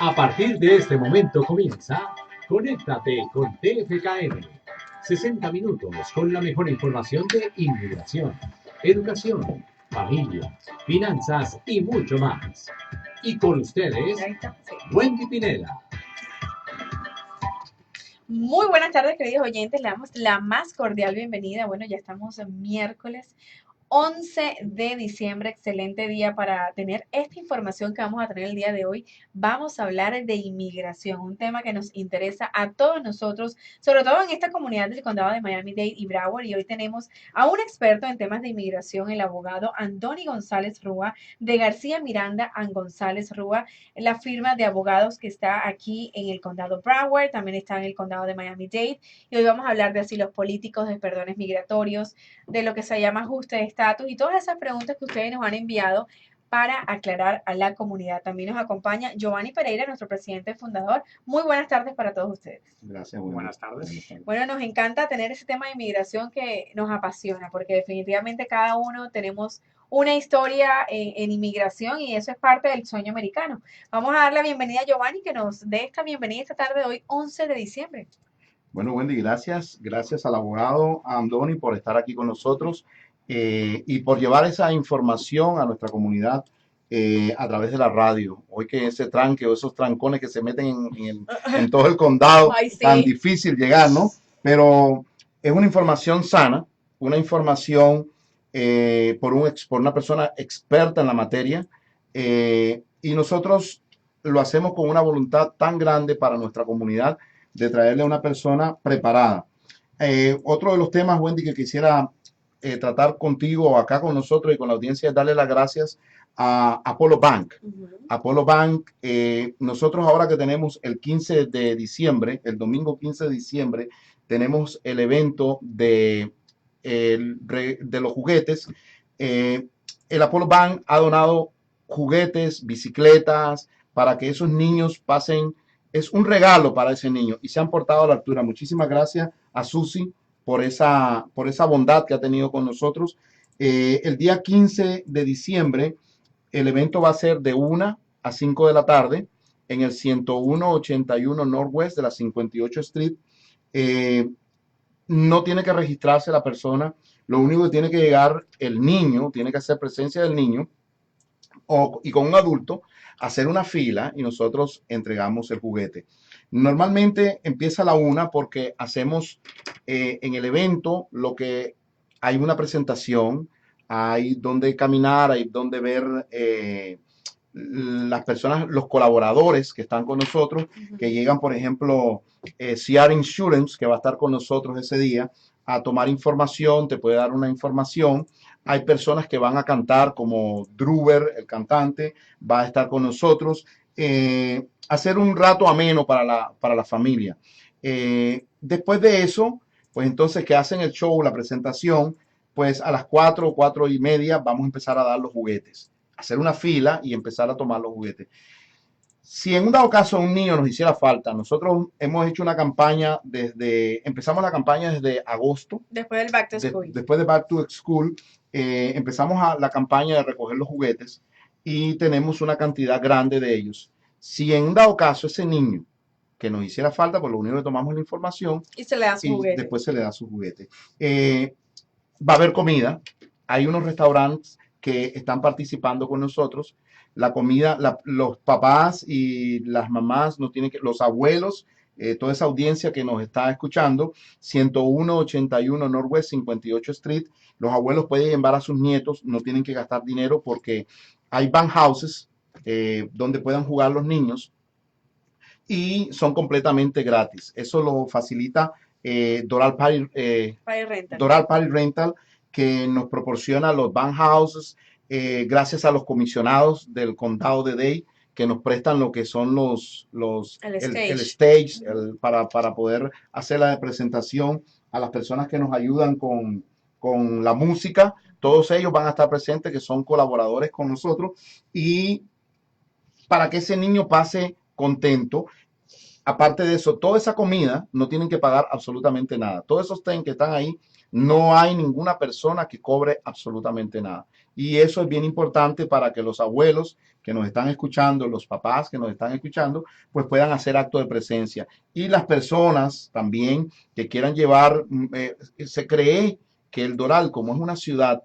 A partir de este momento comienza Conéctate con TFKM. 60 minutos con la mejor información de inmigración, educación, familia, finanzas y mucho más. Y con ustedes, Wendy Pineda. Muy buenas tardes, queridos oyentes. Le damos la más cordial bienvenida. Bueno, ya estamos en miércoles 11 de diciembre, excelente día para tener esta información que vamos a tener el día de hoy. Vamos a hablar de inmigración, un tema que nos interesa a todos nosotros, sobre todo en esta comunidad del condado de Miami-Dade y Broward. Y hoy tenemos a un experto en temas de inmigración, el abogado Andoni González Rúa, de García Miranda and González Rúa, la firma de abogados que está aquí en el condado Broward, también está en el condado de Miami-Dade. Y hoy vamos a hablar de asilos políticos, de perdones migratorios, de lo que se llama ajuste de estatus y todas esas preguntas que ustedes nos han enviado para aclarar a la comunidad. También nos acompaña Giovanni Pereira, nuestro presidente fundador. Muy buenas tardes para todos ustedes. Gracias, buenas tardes. Bueno, nos encanta tener ese tema de inmigración que nos apasiona, porque definitivamente cada uno tenemos una historia en inmigración y eso es parte del sueño americano. Vamos a dar la bienvenida a Giovanni, que nos dé esta bienvenida esta tarde de hoy, 11 de diciembre. Bueno, Wendy, gracias. Gracias al abogado Andoni por estar aquí con nosotros y por llevar esa información a nuestra comunidad a través de la radio. Hoy que ese tranque o esos trancones que se meten en todo el condado, Ay, sí. tan difícil llegar, ¿no? Pero es una información sana, una información por una persona experta en la materia y nosotros lo hacemos con una voluntad tan grande para nuestra comunidad de traerle a una persona preparada. Otro de los temas, Wendy, que quisiera tratar contigo acá con nosotros y con la audiencia es darle las gracias a Apollo Bank. Apollo Bank, nosotros ahora que tenemos el 15 de diciembre, el domingo 15 de diciembre, tenemos el evento de los juguetes. El Apollo Bank ha donado juguetes, bicicletas, para que esos niños pasen. Es un regalo para ese niño y se han portado a la altura. Muchísimas gracias a Susi por esa bondad que ha tenido con nosotros. El día 15 de diciembre, el evento va a ser de 1 a 5 de la tarde en el 10181 Northwest de la 58 Street. No tiene que registrarse la persona, lo único que tiene que llegar el niño, tiene que hacer presencia del niño y con un adulto, hacer una fila y nosotros entregamos el juguete. Normalmente empieza a la 1 porque hacemos en el evento lo que hay una presentación, hay donde caminar, hay donde ver las personas, los colaboradores que están con nosotros, que llegan, por ejemplo, CR Insurance, que va a estar con nosotros ese día, a tomar información, te puede dar una información. Hay personas que van a cantar, como Druber, el cantante, va a estar con nosotros. Hacer un rato ameno para la familia. Después de eso, pues entonces que hacen el show, la presentación, pues a las 4 o 4:30 vamos a empezar a dar los juguetes. Hacer una fila y empezar a tomar los juguetes. Si en un dado caso un niño nos hiciera falta, nosotros hemos hecho una campaña empezamos la campaña desde agosto. Después del Back to School. Después de Back to School, empezamos la campaña de recoger los juguetes y tenemos una cantidad grande de ellos. Si en un dado caso ese niño que nos hiciera falta, pues lo único que tomamos la información y se le da su juguete. Después se le da su juguete. Va a haber comida. Hay unos restaurantes que están participando con nosotros. La comida, los papás y las mamás, los abuelos, toda esa audiencia que nos está escuchando, 10181 Northwest 58 Street, los abuelos pueden llevar a sus nietos, no tienen que gastar dinero porque hay van houses donde puedan jugar los niños y son completamente gratis. Eso lo facilita Doral Party Rental, que nos proporciona los van houses, gracias a los comisionados del condado de Dade, que nos prestan lo que son el stage para poder hacer la presentación, a las personas que nos ayudan con la música. Todos ellos van a estar presentes, que son colaboradores con nosotros, y para que ese niño pase contento. Aparte de eso, toda esa comida no tienen que pagar absolutamente nada. Todos esos ten que están ahí no hay ninguna persona que cobre absolutamente nada. Y eso es bien importante para que los abuelos que nos están escuchando, los papás que nos están escuchando, pues puedan hacer acto de presencia. Y las personas también que quieran llevar, se cree que el Doral, como es una ciudad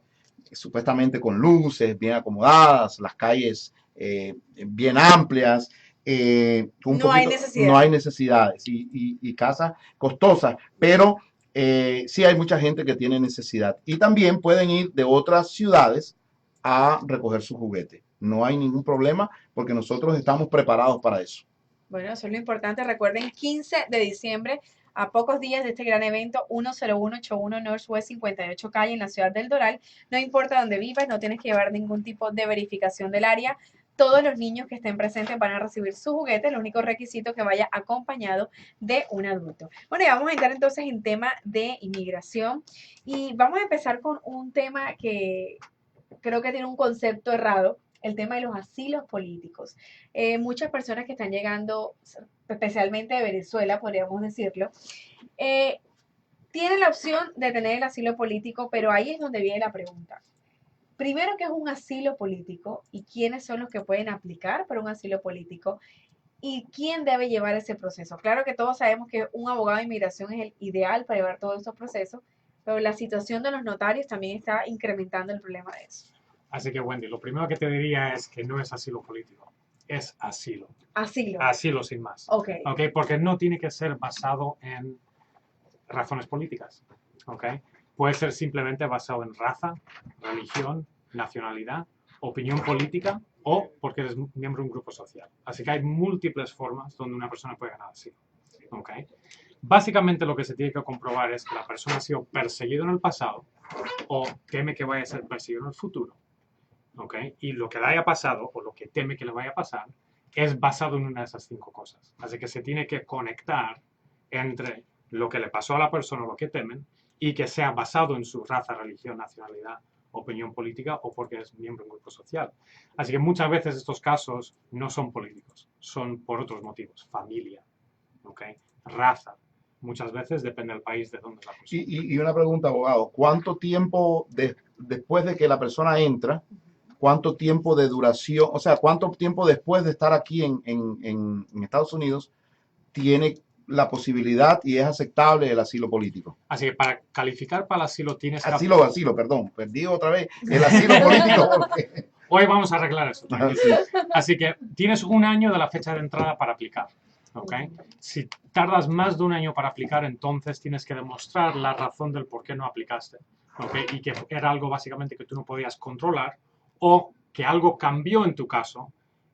supuestamente con luces bien acomodadas, las calles bien amplias, un No hay poquito, no hay necesidad. necesidades y casas costosas, pero sí hay mucha gente que tiene necesidad. Y también pueden ir de otras ciudades a recoger su juguete. No hay ningún problema porque nosotros estamos preparados para eso. Bueno, eso es lo importante. Recuerden, 15 de diciembre, a pocos días de este gran evento, 10181 Northwest 58 Calle en la ciudad del Doral. No importa dónde vivas, no tienes que llevar ningún tipo de verificación del área. Todos los niños que estén presentes van a recibir su juguete. El único requisito es que vaya acompañado de un adulto. Bueno, ya vamos a entrar entonces en tema de inmigración y vamos a empezar con un tema que creo que tiene un concepto errado, el tema de los asilos políticos. Muchas personas que están llegando, especialmente de Venezuela, podríamos decirlo, eh, tienen la opción de tener el asilo político, pero ahí es donde viene la pregunta. Primero, ¿qué es un asilo político y quiénes son los que pueden aplicar para un asilo político? ¿Y quién debe llevar ese proceso? Claro que todos sabemos que un abogado de inmigración es el ideal para llevar todos esos procesos, pero la situación de los notarios también está incrementando el problema de eso. Así que, Wendy, lo primero que te diría es que no es asilo político, es asilo. Asilo. Asilo sin más. Ok. ¿Ok? Porque no tiene que ser basado en razones políticas. ¿Ok? Puede ser simplemente basado en raza, religión, nacionalidad, opinión política o porque eres miembro de un grupo social. Así que hay múltiples formas donde una persona puede ganar asilo. ¿Ok? Básicamente lo que se tiene que comprobar es que la persona ha sido perseguida en el pasado o teme que vaya a ser perseguido en el futuro. ¿Okay? Y lo que le haya pasado o lo que teme que le vaya a pasar es basado en una de esas 5 cosas. Así que se tiene que conectar entre lo que le pasó a la persona o lo que temen y que sea basado en su raza, religión, nacionalidad, opinión política o porque es miembro de un grupo social. Así que muchas veces estos casos no son políticos, son por otros motivos, familia, ¿okay? Raza. Muchas veces depende del país de donde la persona. Y una pregunta, abogado, ¿cuánto tiempo después de que la persona entra, cuánto tiempo de duración, o sea, cuánto tiempo después de estar aquí en Estados Unidos tiene la posibilidad y es aceptable el asilo político? Así que para calificar para el asilo tienes que... Asilo, perdón, perdí otra vez el asilo político porque... Hoy vamos a arreglar eso. Sí. Así que tienes 1 año de la fecha de entrada para aplicar. ¿Ok? Si tardas más de 1 año para aplicar, entonces tienes que demostrar la razón del por qué no aplicaste. ¿Ok? Y que era algo básicamente que tú no podías controlar o que algo cambió en tu caso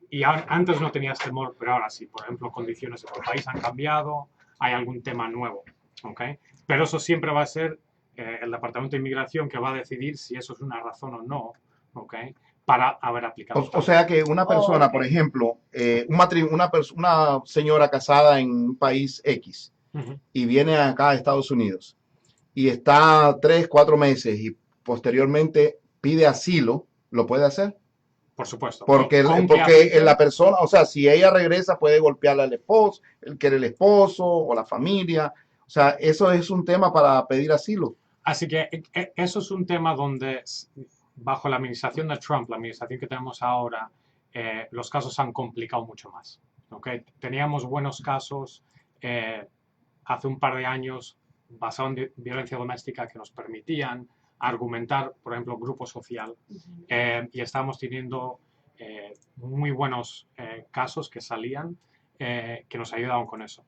y antes no tenías temor, pero ahora sí. Por ejemplo, condiciones en tu país han cambiado, hay algún tema nuevo. ¿Ok? Pero eso siempre va a ser el Departamento de Inmigración que va a decidir si eso es una razón o no. ¿Ok? Para haber aplicado. O sea que una persona, Ok. por ejemplo, una señora casada en un país X y viene acá a Estados Unidos y está 3, 4 meses y posteriormente pide asilo, ¿lo puede hacer? Por supuesto. Porque la persona, o sea, si ella regresa puede golpearle al esposo, el que era el esposo o la familia. O sea, eso es un tema para pedir asilo. Así que eso es un tema donde, bajo la administración de Trump, la administración que tenemos ahora, los casos se han complicado mucho más. ¿Okay? Teníamos buenos casos hace un par de años basados en violencia doméstica que nos permitían argumentar, por ejemplo, grupo social. Y estamos teniendo muy buenos casos que salían que nos ayudaban con eso.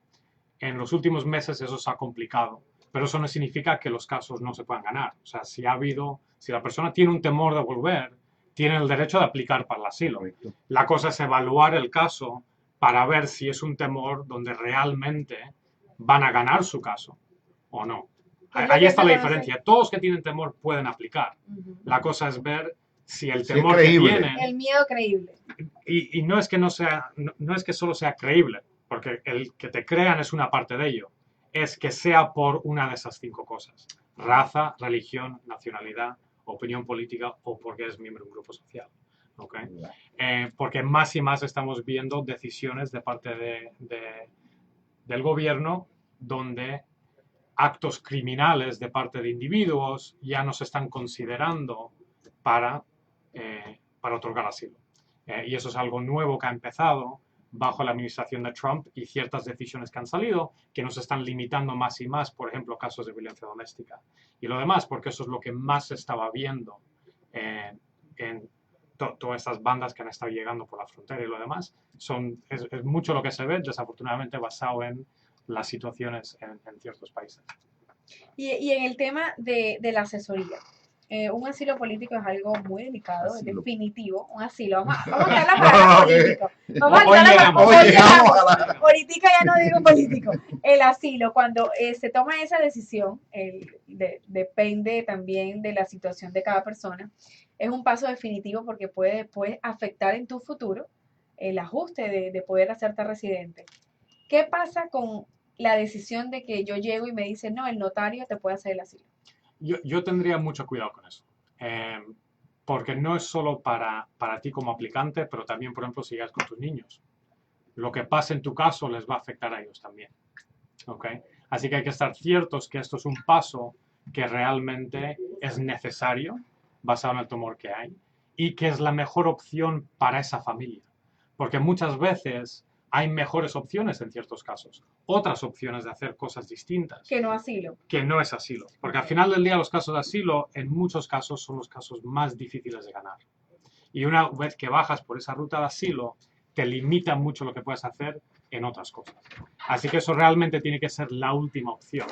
En los últimos meses eso se ha complicado, pero eso no significa que los casos no se puedan ganar. O sea, si la persona tiene un temor de volver, tiene el derecho de aplicar para el asilo. Correcto. La cosa es evaluar el caso para ver si es un temor donde realmente van a ganar su caso o no. Ahí está la diferencia. Todos que tienen temor pueden aplicar. La cosa es ver si el temor que tienen... El miedo creíble. Y no es que no es que solo sea creíble, porque el que te crean es una parte de ello. Es que sea por una de esas 5 cosas. Raza, religión, nacionalidad, opinión política o porque eres miembro de un grupo social. ¿Okay? Porque más y más estamos viendo decisiones de parte del gobierno donde actos criminales de parte de individuos ya no se están considerando para otorgar asilo. Y eso es algo nuevo que ha empezado bajo la administración de Trump y ciertas decisiones que han salido que nos están limitando más y más, por ejemplo, casos de violencia doméstica. Y lo demás, porque eso es lo que más se estaba viendo en todas estas bandas que han estado llegando por la frontera y lo demás, es mucho lo que se ve, desafortunadamente basado en las situaciones en ciertos países. Y en el tema de la asesoría, un asilo político es algo muy delicado, es Asilo. definitivo. Un asilo, vamos a quitar la palabra político. Vamos a Hoy quitar la llegamos, palabra, hoy llegamos a la- Ahorita ya no digo político. El asilo, cuando se toma esa decisión, depende también de la situación de cada persona, es un paso definitivo porque puede afectar en tu futuro el ajuste de poder hacerte residente. ¿Qué pasa con la decisión de que yo llego y me dice, no, el notario te puede hacer el asilo? Yo tendría mucho cuidado con eso, porque no es solo para ti como aplicante, pero también, por ejemplo, si llegas con tus niños. Lo que pase en tu caso les va a afectar a ellos también. ¿Okay? Así que hay que estar ciertos que esto es un paso que realmente es necesario, basado en el tumor que hay, y que es la mejor opción para esa familia. Porque muchas veces hay mejores opciones en ciertos casos, otras opciones de hacer cosas distintas, Que no asilo. que no es asilo. Porque al final del día los casos de asilo, en muchos casos, son los casos más difíciles de ganar. Y una vez que bajas por esa ruta de asilo, te limita mucho lo que puedes hacer en otras cosas. Así que eso realmente tiene que ser la última opción.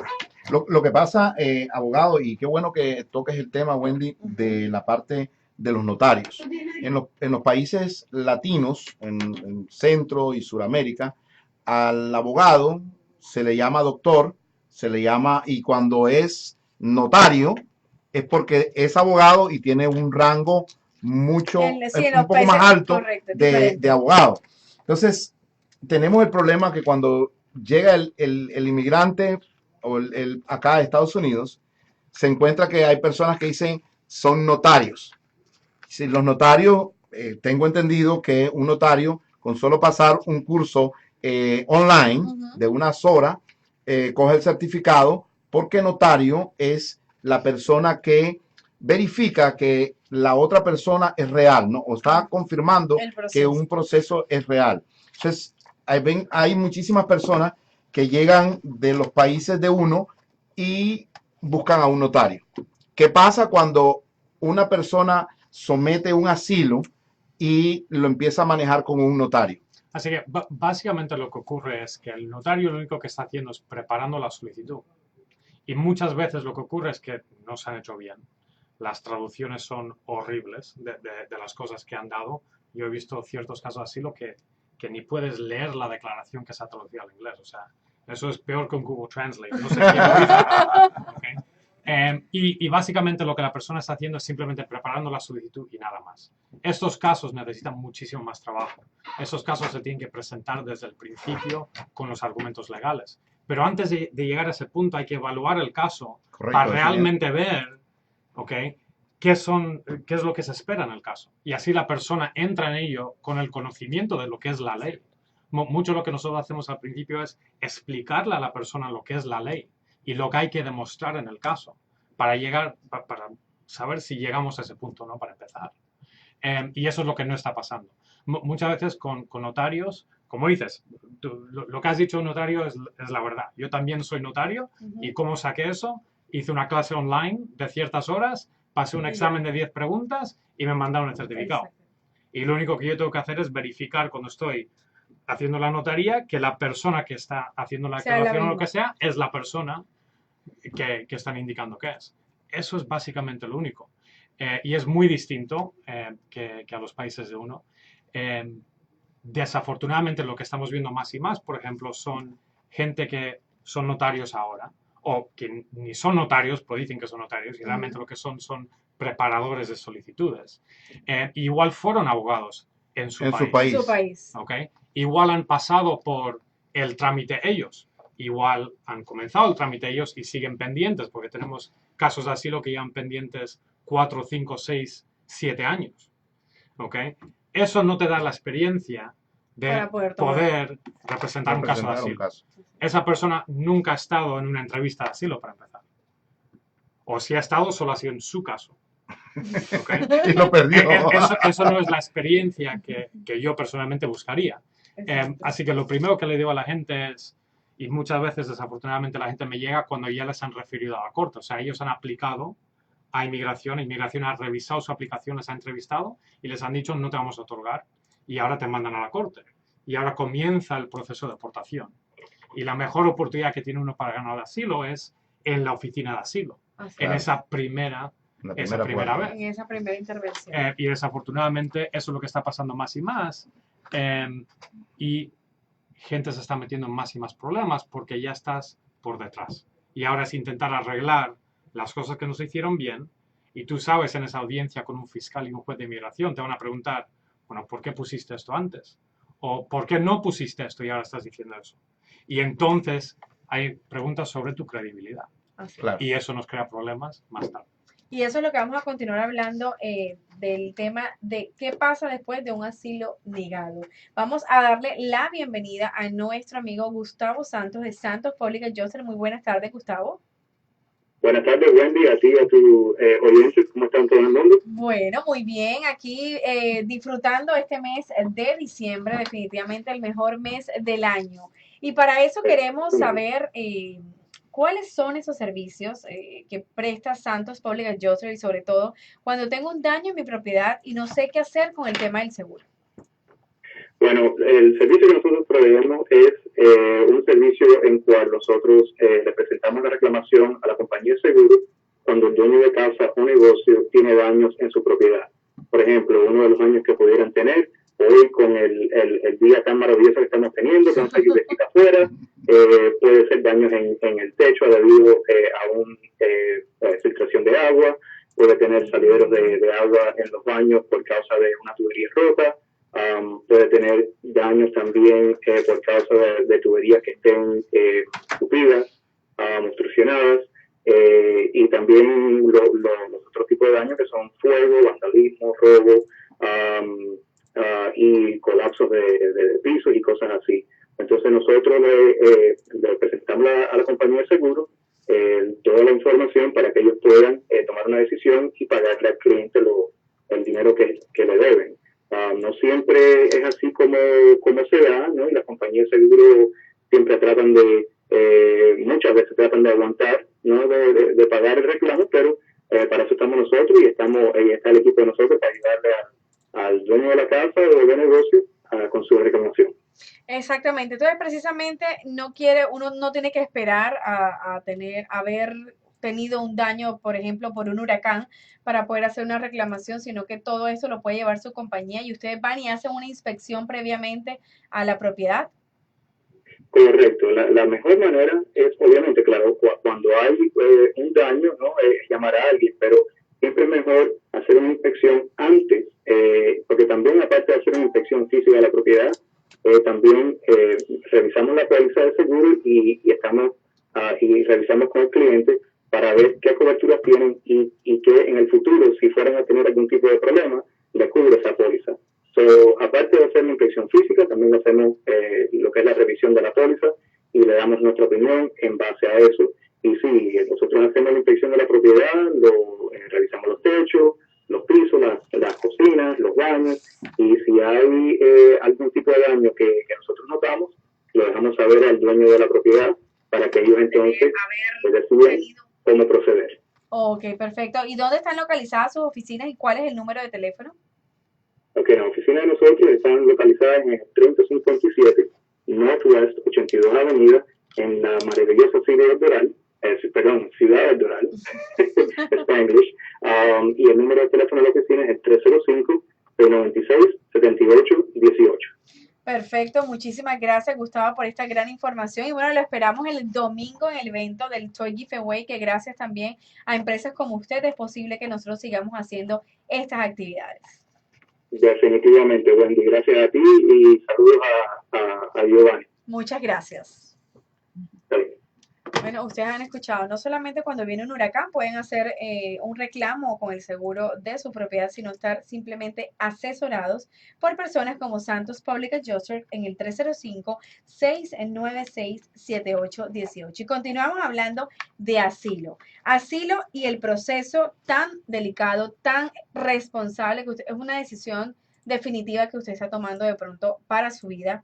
Lo que pasa, abogado, y qué bueno que toques el tema, Wendy, de la parte de los notarios. En los países latinos, en Centro y Suramérica, al abogado se le llama doctor, se le llama, y cuando es notario, es porque es abogado y tiene un rango mucho, Sí, en un los poco más países, alto correcto, es diferente. de abogado. Entonces, tenemos el problema que cuando llega el inmigrante o acá a Estados Unidos, se encuentra que hay personas que dicen son notarios. Si los notarios, tengo entendido que un notario con solo pasar un curso online de unas horas, coge el certificado porque notario es la persona que verifica que la otra persona es real, ¿no? O está confirmando El que proceso. un proceso es real. Entonces, hay muchísimas personas que llegan de los países de uno y buscan a un notario. ¿Qué pasa cuando una persona somete un asilo y lo empieza a manejar como un notario? Así que básicamente lo que ocurre es que el notario lo único que está haciendo es preparando la solicitud. Y muchas veces lo que ocurre es que no se han hecho bien. Las traducciones son horribles de las cosas que han dado. Yo he visto ciertos casos así que ni puedes leer la declaración que se ha traducido al inglés. O sea, eso es peor que un Google Translate. No sé quién lo hizo. ¿Okay? Y básicamente lo que la persona está haciendo es simplemente preparando la solicitud y nada más. Estos casos necesitan muchísimo más trabajo. Estos casos se tienen que presentar desde el principio con los argumentos legales. Pero antes de llegar a ese punto hay que evaluar el caso. Correcto, para eso realmente ver, ¿ok?, qué es lo que se espera en el caso. Y así la persona entra en ello con el conocimiento de lo que es la ley. Mucho lo que nosotros hacemos al principio es explicarle a la persona lo que es la ley y lo que hay que demostrar en el caso para saber si llegamos a ese punto, ¿no?, para empezar. Y eso es lo que no está pasando. Muchas veces con notarios, como dices, lo que has dicho un notario es la verdad. Yo también soy notario. ¿Y cómo saqué eso? Hice una clase online de ciertas horas, pasé un examen de 10 preguntas y me mandaron el certificado. Exacto. Y lo único que yo tengo que hacer es verificar cuando estoy haciendo la notaría que la persona que está haciendo la Sea la declaración o lo misma. que sea es la persona que están indicando que es. Eso es básicamente lo único. Y es muy distinto que a los países de uno. Desafortunadamente lo que estamos viendo más y más, por ejemplo, son gente que son notarios ahora, o que ni son notarios, pero dicen que son notarios, y realmente lo que son preparadores de solicitudes. Igual fueron abogados en su país. En su país. ¿Okay? Igual han pasado por el trámite ellos. Igual han comenzado el trámite ellos y siguen pendientes, porque tenemos casos de asilo que llevan pendientes 4, 5, 6, 7 años. ¿Okay? Eso no te da la experiencia de Para poder tomar. poder representar un caso de Representar un asilo. caso. Esa persona nunca ha estado en una entrevista de asilo, para empezar. O si ha estado, solo ha sido en su caso. ¿Ok? Y lo perdió. Eso no es la experiencia que yo personalmente buscaría. Exacto. Así que lo primero que le digo a la gente es, y muchas veces desafortunadamente la gente me llega cuando ya les han referido a la corte, o sea, ellos han aplicado a inmigración ha revisado su aplicación, les ha entrevistado y les han dicho no te vamos a otorgar y ahora te mandan a la corte. Y ahora comienza el proceso de deportación. Y la mejor oportunidad que tiene uno para ganar el asilo es en la oficina de asilo, Así en Claro. esa primera La esa primera puerta. vez. en esa primera intervención. Y desafortunadamente eso es lo que está pasando más y más. Y gente se está metiendo en más y más problemas porque ya estás por detrás. Y ahora es intentar arreglar las cosas que no se hicieron bien. Y tú sabes, en esa audiencia con un fiscal y un juez de inmigración te van a preguntar, bueno, ¿por qué pusiste esto antes? O ¿por qué no pusiste esto y ahora estás diciendo eso? Y entonces hay preguntas sobre tu credibilidad. Así. Claro. Y eso nos crea problemas más tarde. Y eso es lo que vamos a continuar hablando del tema de qué pasa después de un asilo negado. Vamos a darle la bienvenida a nuestro amigo Gustavo Santos de Santos Public Adjuster. Muy buenas tardes, Gustavo. Buenas tardes, Wendy, a ti y a tu oyentes. ¿Cómo están todo el mundo? Bueno, muy bien. Aquí disfrutando este mes de diciembre, definitivamente el mejor mes del año. Y para eso queremos saber cuáles son esos servicios que presta Santos Public Adjuster y sobre todo cuando tengo un daño en mi propiedad y no sé qué hacer con el tema del seguro. Bueno, el servicio que nosotros proveemos es un servicio en cual nosotros le presentamos la reclamación a la compañía de seguro cuando el dueño de casa o negocio tiene daños en su propiedad. Por ejemplo, uno de los daños que pudieran tener hoy con el día tan maravilloso que estamos teniendo, con esa lluvia afuera, puede ser daños en el techo debido a una filtración de agua, puede tener salideros de agua en los baños por causa de una tubería rota. Puede tener daños también por causa de tuberías que estén tupidas, obstruccionadas, y también los otros tipos de daños que son fuego, vandalismo, robo y colapsos de pisos y cosas así. Entonces nosotros le presentamos a la compañía de seguro toda la información para que ellos puedan tomar una decisión y pagarle al cliente el dinero que le deben. No siempre es así como se da, ¿no? Y las compañías de seguro siempre tratan muchas veces tratan de aguantar, ¿no? De pagar el reclamo, pero para eso estamos nosotros y está el equipo de nosotros para ayudarle al dueño de la casa o de negocio con su reclamación. Exactamente. Entonces, precisamente, uno no tiene que esperar a haber tenido un daño, por ejemplo, por un huracán para poder hacer una reclamación, sino que todo eso lo puede llevar su compañía y ustedes van y hacen una inspección previamente a la propiedad. Correcto. La mejor manera es, obviamente, claro, cuando hay un daño, ¿no? Llamar a alguien, pero siempre es mejor hacer una inspección antes, porque también, aparte de hacer una inspección física de la propiedad, también revisamos la póliza de seguro y revisamos con el cliente para ver qué coberturas tienen y que en el futuro, si fueran a tener algún tipo de problema, le cubre esa póliza. Aparte de hacer una inspección física, también hacemos lo que es la revisión de la póliza y le damos nuestra opinión en base a eso. Y sí, nosotros hacemos la inspección de la propiedad, revisamos los techos, los pisos, las cocinas, los baños, y si hay algún tipo de daño que nosotros notamos, lo dejamos saber al dueño de la propiedad para que ellos entonces decidan cómo proceder. Ok, perfecto. ¿Y dónde están localizadas sus oficinas y cuál es el número de teléfono? Ok, las oficinas de nosotros están localizadas en el 3057 Northwest 82 Avenida, en la maravillosa ciudad del Doral, ciudad del Doral, Spanglish, y el número de teléfono de la oficina es el 305-396-7818. Perfecto, muchísimas gracias Gustavo por esta gran información y bueno, lo esperamos el domingo en el evento del Toy Giveaway, que gracias también a empresas como usted es posible que nosotros sigamos haciendo estas actividades. Definitivamente, Wendy, gracias a ti y saludos a Giovanni. Muchas gracias. Está bien. Bueno, ustedes han escuchado, no solamente cuando viene un huracán pueden hacer un reclamo con el seguro de su propiedad, sino estar simplemente asesorados por personas como Santos Public Adjuster en el 305-696-7818. Y continuamos hablando de asilo. Asilo y el proceso tan delicado, tan responsable, que es una decisión definitiva que usted está tomando de pronto para su vida.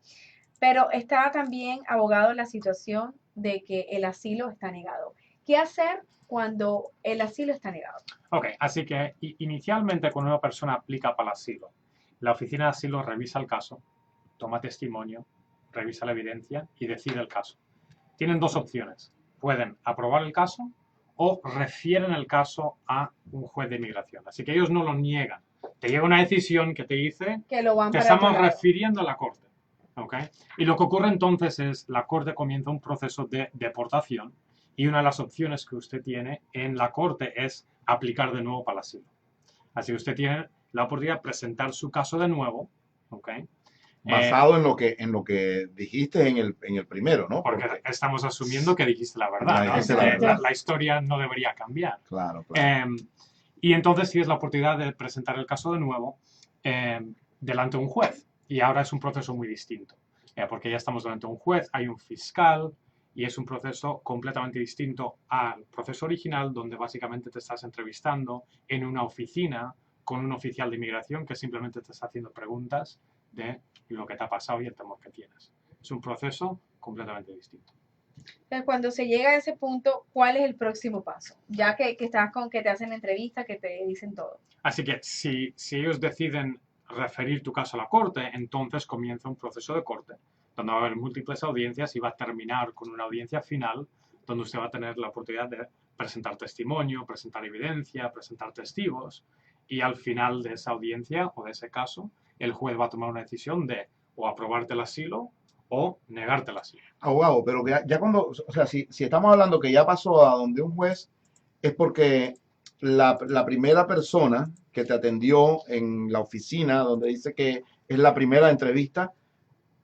Pero está también, abogado, la situación de que el asilo está negado. ¿Qué hacer cuando el asilo está negado? Ok, así que inicialmente cuando una persona aplica para el asilo, la oficina de asilo revisa el caso, toma testimonio, revisa la evidencia y decide el caso. Tienen dos opciones. Pueden aprobar el caso o refieren el caso a un juez de inmigración. Así que ellos no lo niegan. Te llega una decisión que te dice Que lo van te para estamos otro lado. refiriendo a la corte. ¿Okay? Y lo que ocurre entonces es la corte comienza un proceso de deportación y una de las opciones que usted tiene en la corte es aplicar de nuevo para el asilo. Así que usted tiene la oportunidad de presentar su caso de nuevo, ¿okay? Basado en lo que dijiste en el primero, ¿no? Porque estamos asumiendo que dijiste la verdad, ¿no? Dijiste la verdad. La historia no debería cambiar. Claro, claro. Y entonces sí es la oportunidad de presentar el caso de nuevo delante de un juez. Y ahora es un proceso muy distinto, porque ya estamos delante de un juez, hay un fiscal, y es un proceso completamente distinto al proceso original, donde básicamente te estás entrevistando en una oficina con un oficial de inmigración que simplemente te está haciendo preguntas de lo que te ha pasado y el temor que tienes. Es un proceso completamente distinto. Entonces, cuando se llega a ese punto, ¿cuál es el próximo paso? Ya que estás con que te hacen la entrevista, que te dicen todo. Así que si ellos deciden referir tu caso a la corte, entonces comienza un proceso de corte, donde va a haber múltiples audiencias y va a terminar con una audiencia final, donde usted va a tener la oportunidad de presentar testimonio, presentar evidencia, presentar testigos, y al final de esa audiencia o de ese caso, el juez va a tomar una decisión de o aprobarte el asilo o negarte el asilo. Abogado, pero ya cuando, o sea, si estamos hablando que ya pasó a donde un juez, es porque la primera persona que te atendió en la oficina, donde dice que es la primera entrevista,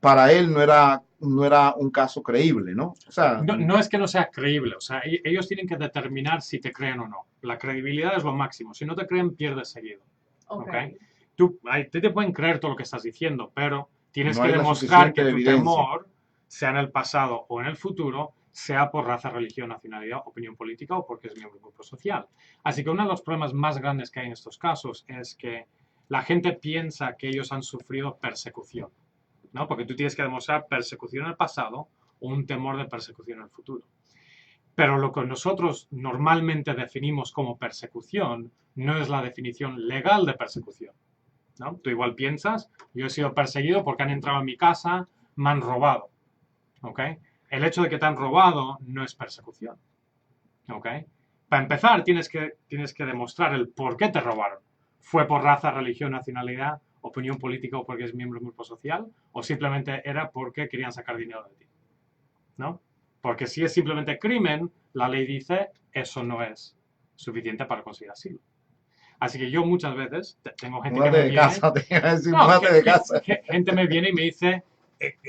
para él no era un caso creíble, ¿no? O sea, No es que no sea creíble, o sea, ellos tienen que determinar si te creen o no. La credibilidad es lo máximo. Si no te creen, pierdes seguido. ¿Okay? Te pueden creer todo lo que estás diciendo, pero tienes no que hay la demostrar que suficiente tu evidencia. temor, sea en el pasado o en el futuro, sea por raza, religión, nacionalidad, opinión política o porque es miembro del grupo social. Así que uno de los problemas más grandes que hay en estos casos es que la gente piensa que ellos han sufrido persecución, ¿no? Porque tú tienes que demostrar persecución en el pasado o un temor de persecución en el futuro. Pero lo que nosotros normalmente definimos como persecución no es la definición legal de persecución, ¿no? Tú igual piensas, yo he sido perseguido porque han entrado en mi casa, me han robado, ¿ok? El hecho de que te han robado no es persecución, ¿ok? Para empezar, tienes que demostrar el por qué te robaron. ¿Fue por raza, religión, nacionalidad, opinión política o porque es miembro de un grupo social? ¿O simplemente era porque querían sacar dinero de ti? ¿No? Porque si es simplemente crimen, la ley dice eso no es suficiente para conseguir asilo. Así que yo muchas veces tengo gente que me viene... Casa, te iba a decir, múdate de casa. Gente me viene y me dice,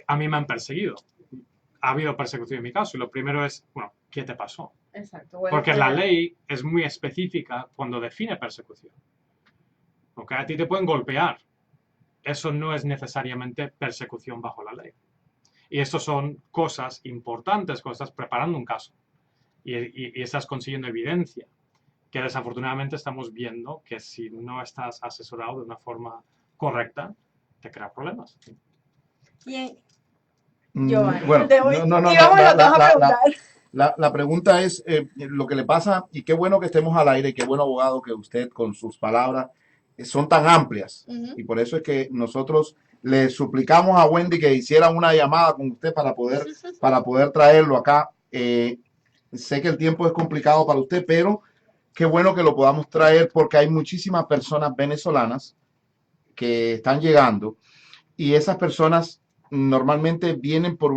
a mí me han perseguido. Ha habido persecución en mi caso. Y lo primero es, bueno, ¿qué te pasó? Exacto. Bueno, porque la ley es muy específica cuando define persecución. ¿Okay? A ti te pueden golpear. Eso no es necesariamente persecución bajo la ley. Y esto son cosas importantes cuando estás preparando un caso. Y estás consiguiendo evidencia. Que desafortunadamente estamos viendo que si no estás asesorado de una forma correcta, te crea problemas. Bien. Bueno, la pregunta es lo que le pasa, y qué bueno que estemos al aire, y qué buen abogado que usted con sus palabras son tan amplias. Y por eso es que nosotros le suplicamos a Wendy que hiciera una llamada con usted para poder traerlo acá. Sé que el tiempo es complicado para usted, pero qué bueno que lo podamos traer porque hay muchísimas personas venezolanas que están llegando y esas personas normalmente vienen por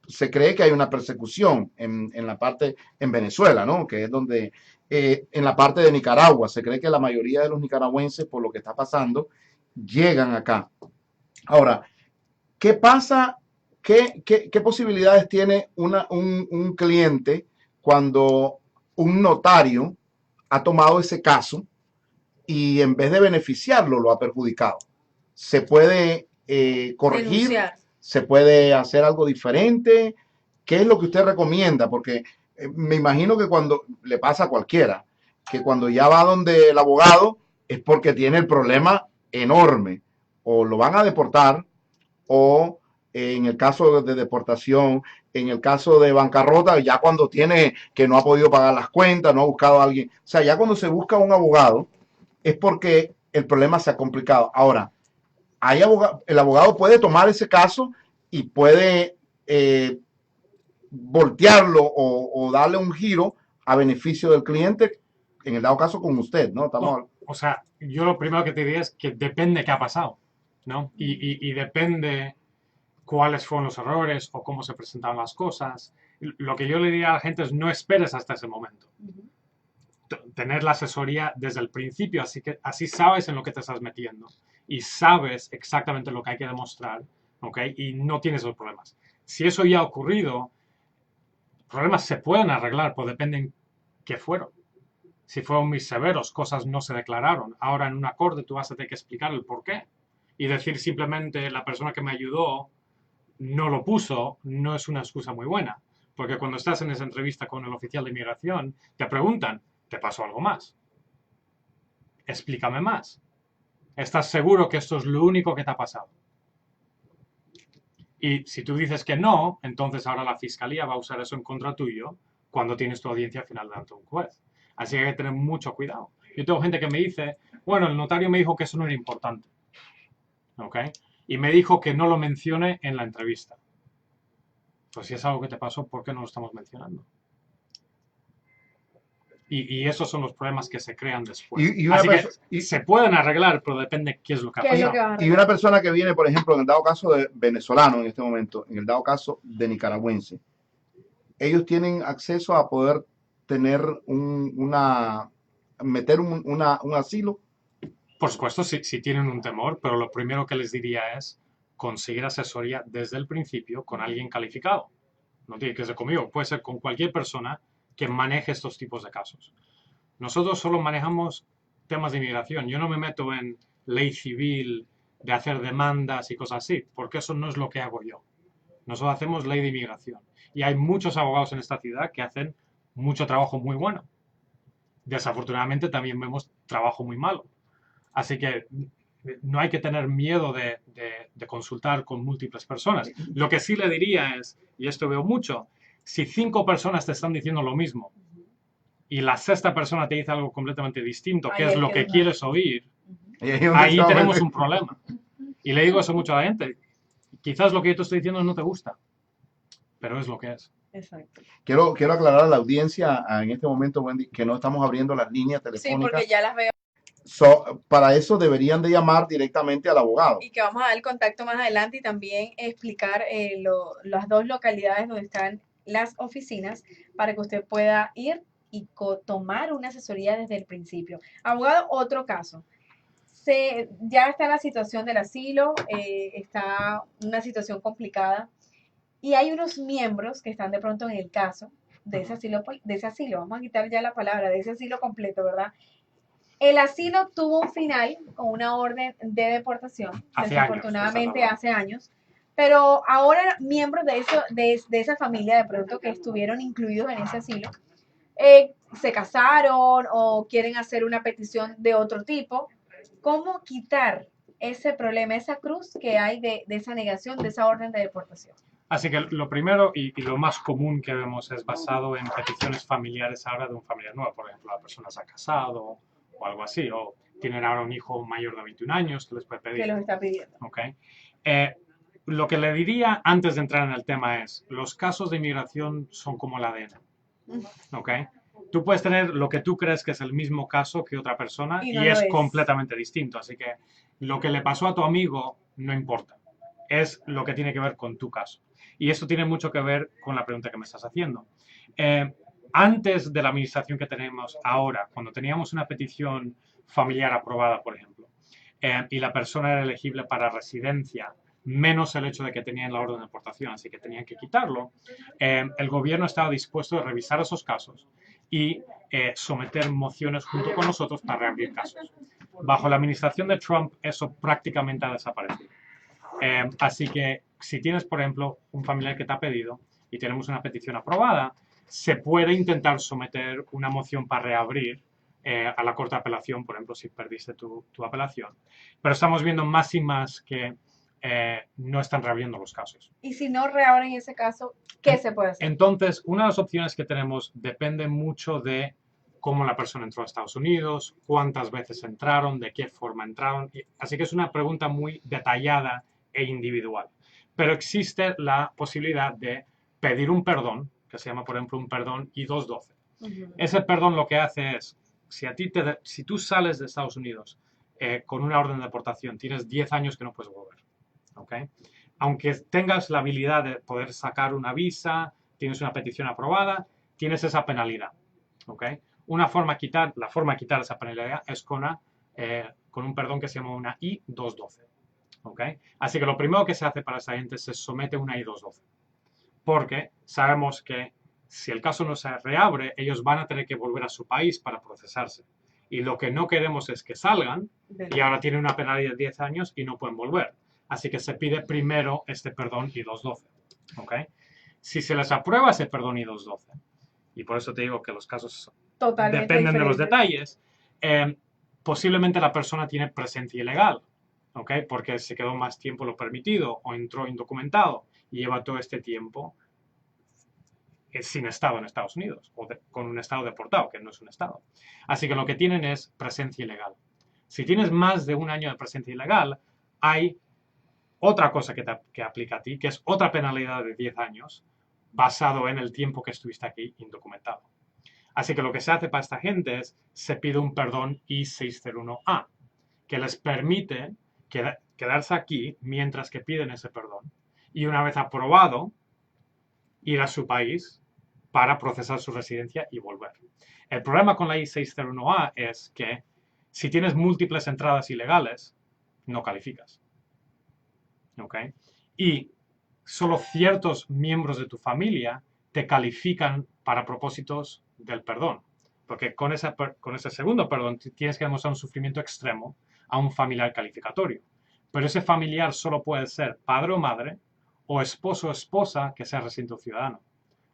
se cree que hay una persecución en la parte, en Venezuela, ¿no? Que es donde, en la parte de Nicaragua, se cree que la mayoría de los nicaragüenses, por lo que está pasando, llegan acá. Ahora, ¿qué pasa ¿qué posibilidades tiene un cliente cuando un notario ha tomado ese caso y en vez de beneficiarlo lo ha perjudicado? ¿Se puede corregir? Denunciar. ¿Se puede hacer algo diferente? ¿Qué es lo que usted recomienda? Porque me imagino que cuando le pasa a cualquiera, que cuando ya va donde el abogado es porque tiene el problema enorme. O lo van a deportar, o en el caso de deportación, en el caso de bancarrota, ya cuando tiene que no ha podido pagar las cuentas, no ha buscado a alguien. O sea, ya cuando se busca un abogado es porque el problema se ha complicado. Ahora, el abogado puede tomar ese caso y puede voltearlo o darle un giro a beneficio del cliente, en el dado caso con usted, ¿no? O sea, yo lo primero que te diría es que depende qué ha pasado, ¿no? Y depende cuáles fueron los errores o cómo se presentaron las cosas. Lo que yo le diría a la gente es no esperes hasta ese momento. Tener la asesoría desde el principio, así sabes en lo que te estás metiendo y sabes exactamente lo que hay que demostrar, ¿ok? Y no tienes esos problemas. Si eso ya ha ocurrido, problemas se pueden arreglar, pues dependen qué fueron. Si fueron muy severos, cosas no se declararon. Ahora en un acorde tú vas a tener que explicar el por qué. Y decir simplemente la persona que me ayudó no lo puso, no es una excusa muy buena. Porque cuando estás en esa entrevista con el oficial de inmigración, te preguntan, ¿te pasó algo más? Explícame más. ¿Estás seguro que esto es lo único que te ha pasado? Y si tú dices que no, entonces ahora la fiscalía va a usar eso en contra tuyo cuando tienes tu audiencia final delante de un juez. Así que hay que tener mucho cuidado. Yo tengo gente que me dice, bueno, el notario me dijo que eso no era importante. ¿Ok? Y me dijo que no lo mencione en la entrevista. Pues si es algo que te pasó, ¿por qué no lo estamos mencionando? Y esos son los problemas que se crean después. Así que se pueden arreglar, pero depende qué es lo que ha pasado. Y una persona que viene, por ejemplo, en el dado caso de venezolano en este momento, en el dado caso de nicaragüense, ellos tienen acceso a poder tener un asilo. Por supuesto, si tienen un temor, pero lo primero que les diría es conseguir asesoría desde el principio con alguien calificado. No tiene que ser conmigo, puede ser con cualquier persona que maneje estos tipos de casos. Nosotros solo manejamos temas de inmigración. Yo no me meto en ley civil, de hacer demandas y cosas así, porque eso no es lo que hago yo. Nosotros hacemos ley de inmigración. Y hay muchos abogados en esta ciudad que hacen mucho trabajo muy bueno. Desafortunadamente también vemos trabajo muy malo. Así que no hay que tener miedo de consultar con múltiples personas. Lo que sí le diría es, y esto veo mucho, si 5 personas te están diciendo lo mismo y la 6ª persona te dice algo completamente distinto, que es lo que quieres oír, ahí tenemos un problema. Y le digo eso mucho a la gente. Quizás lo que yo te estoy diciendo no te gusta, pero es lo que es. Exacto. Quiero aclarar a la audiencia en este momento, Wendy, que no estamos abriendo las líneas telefónicas. Sí, porque ya las veo. Para eso deberían de llamar directamente al abogado. Y que vamos a dar el contacto más adelante y también explicar las 2 localidades donde están las oficinas para que usted pueda ir y tomar una asesoría desde el principio. Abogado, otro caso. Ya está la situación del asilo, está una situación complicada y hay unos miembros que están de pronto en el caso de ese asilo, vamos a quitar ya la palabra, de ese asilo completo, ¿verdad? El asilo tuvo un final con una orden de deportación, desafortunadamente hace años, pero ahora miembros de esa familia de pronto que estuvieron incluidos en ese asilo, se casaron o quieren hacer una petición de otro tipo. ¿Cómo quitar ese problema, esa cruz que hay de esa negación, de esa orden de deportación? Así que lo primero y lo más común que vemos es basado en peticiones familiares ahora de un familiar nuevo. Por ejemplo, la persona se ha casado o algo así, o tienen ahora un hijo mayor de 21 años que les puede pedir. Que los está pidiendo. Okay. Lo que le diría antes de entrar en el tema es, los casos de inmigración son como el ADN. ¿Okay? Tú puedes tener lo que tú crees que es el mismo caso que otra persona y es completamente distinto. Así que lo que le pasó a tu amigo no importa. Es lo que tiene que ver con tu caso. Y eso tiene mucho que ver con la pregunta que me estás haciendo. Antes de la administración que tenemos ahora, cuando teníamos una petición familiar aprobada, por ejemplo, y la persona era elegible para residencia menos el hecho de que tenían la orden de deportación, así que tenían que quitarlo. El gobierno estaba dispuesto a revisar esos casos y someter mociones junto con nosotros para reabrir casos. Bajo la administración de Trump, eso prácticamente ha desaparecido. Así que si tienes, por ejemplo, un familiar que te ha pedido y tenemos una petición aprobada, se puede intentar someter una moción para reabrir a la Corte de Apelación, por ejemplo, si perdiste tu apelación. Pero estamos viendo más y más que no están reabriendo los casos. Y si no reabren ese caso, ¿qué se puede hacer? Entonces, una de las opciones que tenemos depende mucho de cómo la persona entró a Estados Unidos, cuántas veces entraron, de qué forma entraron. Así que es una pregunta muy detallada e individual. Pero existe la posibilidad de pedir un perdón, que se llama, por ejemplo, un perdón I-212. Ese perdón lo que hace es, si tú sales de Estados Unidos con una orden de deportación, tienes 10 años que no puedes volver. ¿Okay? Aunque tengas la habilidad de poder sacar una visa, tienes una petición aprobada, tienes esa penalidad. ¿Okay? La forma de quitar esa penalidad es con un perdón que se llama una I-212. ¿Okay? Así que lo primero que se hace para esa gente es se somete a una I-212. Porque sabemos que si el caso no se reabre, ellos van a tener que volver a su país para procesarse. Y lo que no queremos es que salgan y ahora tienen una penalidad de 10 años y no pueden volver. Así que se pide primero este perdón I-212. ¿Okay? Si se les aprueba ese perdón I-212, y por eso te digo que los casos dependen de los detalles, posiblemente la persona tiene presencia ilegal, ¿okay? Porque se quedó más tiempo lo permitido o entró indocumentado y lleva todo este tiempo sin estado en Estados Unidos o con un estado deportado, que no es un estado. Así que lo que tienen es presencia ilegal. Si tienes más de un año de presencia ilegal, hay otra cosa que aplica a ti, que es otra penalidad de 10 años basado en el tiempo que estuviste aquí indocumentado. Así que lo que se hace para esta gente es, se pide un perdón I-601A, que les permite quedarse aquí mientras que piden ese perdón. Y una vez aprobado, ir a su país para procesar su residencia y volver. El problema con la I-601A es que si tienes múltiples entradas ilegales, no calificas. ¿Okay? Y solo ciertos miembros de tu familia te califican para propósitos del perdón. Porque con ese segundo perdón tienes que demostrar un sufrimiento extremo a un familiar calificatorio. Pero ese familiar solo puede ser padre o madre o esposo o esposa que sea residente o ciudadano.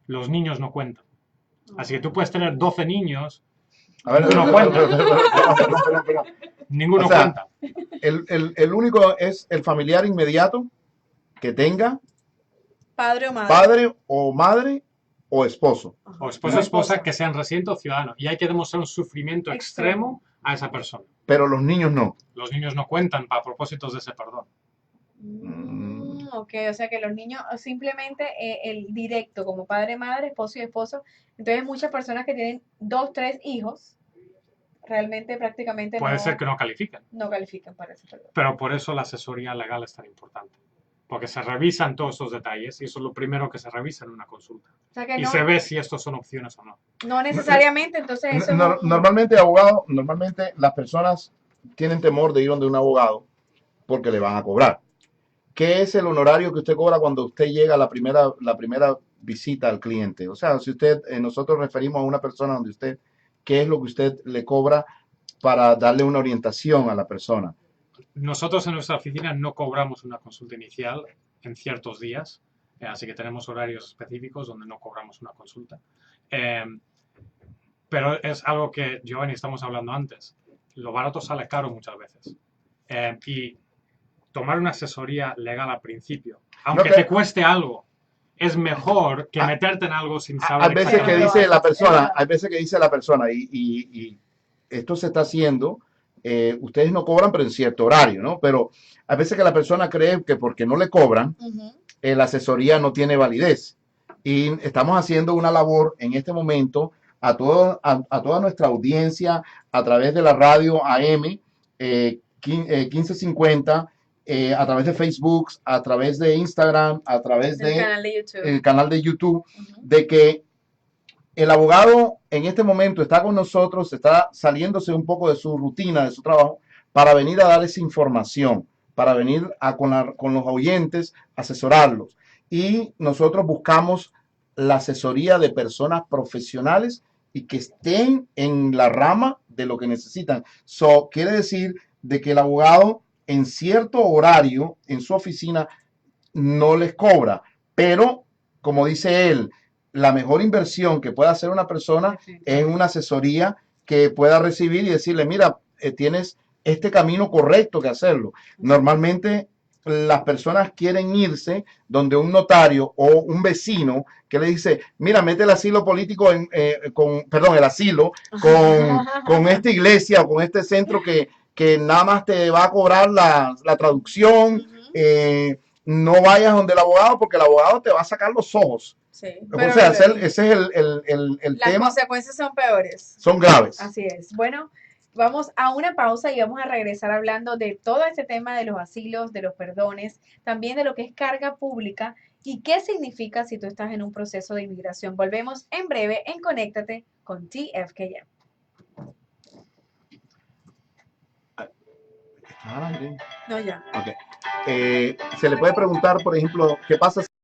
Los niños no cuentan. Así que tú puedes tener 12 niños, A ver, ninguno cuenta. Pero. Ninguno O sea, cuenta. El único es el familiar inmediato que tenga Padre o madre. padre o madre o esposo. O esposo o esposa que sean residentes o ciudadanos. Y hay que demostrar un sufrimiento extremo a esa persona. Pero los niños no. Los niños no cuentan para propósitos de ese perdón. Ok, o sea que los niños simplemente el directo como padre, madre, esposo y esposo. Entonces muchas personas que tienen 2, 3 hijos realmente prácticamente Puede ser que no califiquen. no califican para ese perdón. Pero por eso la asesoría legal es tan importante. Porque se revisan todos esos detalles y eso es lo primero que se revisa en una consulta. O sea que Y no, se ve si estos son opciones o no. no necesariamente, entonces eso Normalmente las personas tienen temor de ir donde un abogado porque le van a cobrar. ¿Qué es el honorario que usted cobra cuando usted llega a la primera visita al cliente? O sea, si nosotros referimos a una persona donde usted, ¿qué es lo que usted le cobra para darle una orientación a la persona? Nosotros en nuestra oficina no cobramos una consulta inicial en ciertos días, así que tenemos horarios específicos donde no cobramos una consulta. Pero es algo que, Giovanni, estamos hablando antes. Lo barato sale caro muchas veces. Y tomar una asesoría legal al principio, aunque te cueste algo, es mejor que meterte en algo sin saber. Hay veces que dice la persona, y esto se está haciendo, ustedes no cobran, pero en cierto horario, ¿no? Pero hay veces que la persona cree que porque no le cobran, la asesoría no tiene validez. Y estamos haciendo una labor en este momento a toda nuestra audiencia a través de la radio AM 1550, a través de Facebook, a través de Instagram, a través el de canal de YouTube. el canal de YouTube, de que el abogado en este momento está con nosotros, está saliéndose un poco de su rutina, de su trabajo, para venir a dar esa información, para venir con los oyentes, asesorarlos. Y nosotros buscamos la asesoría de personas profesionales y que estén en la rama de lo que necesitan. Quiere decir de que el abogado en cierto horario en su oficina no les cobra, pero como dice él, la mejor inversión que puede hacer una persona es una asesoría que pueda recibir y decirle, mira, tienes este camino correcto que hacerlo. Normalmente las personas quieren irse donde un notario o un vecino que le dice, mira, mete el asilo político el asilo con esta iglesia o con este centro que nada más te va a cobrar la traducción. No vayas donde el abogado porque el abogado te va a sacar los ojos. Sí, o sea, ese es el las tema. Las consecuencias son peores. Son graves. Así es. Bueno, vamos a una pausa y vamos a regresar hablando de todo este tema de los asilos, de los perdones, también de lo que es carga pública y qué significa si tú estás en un proceso de inmigración. Volvemos en breve en Conéctate con TFKM. ¿Estás al aire? No, ya. Okay. Se le puede preguntar, por ejemplo, ¿qué pasa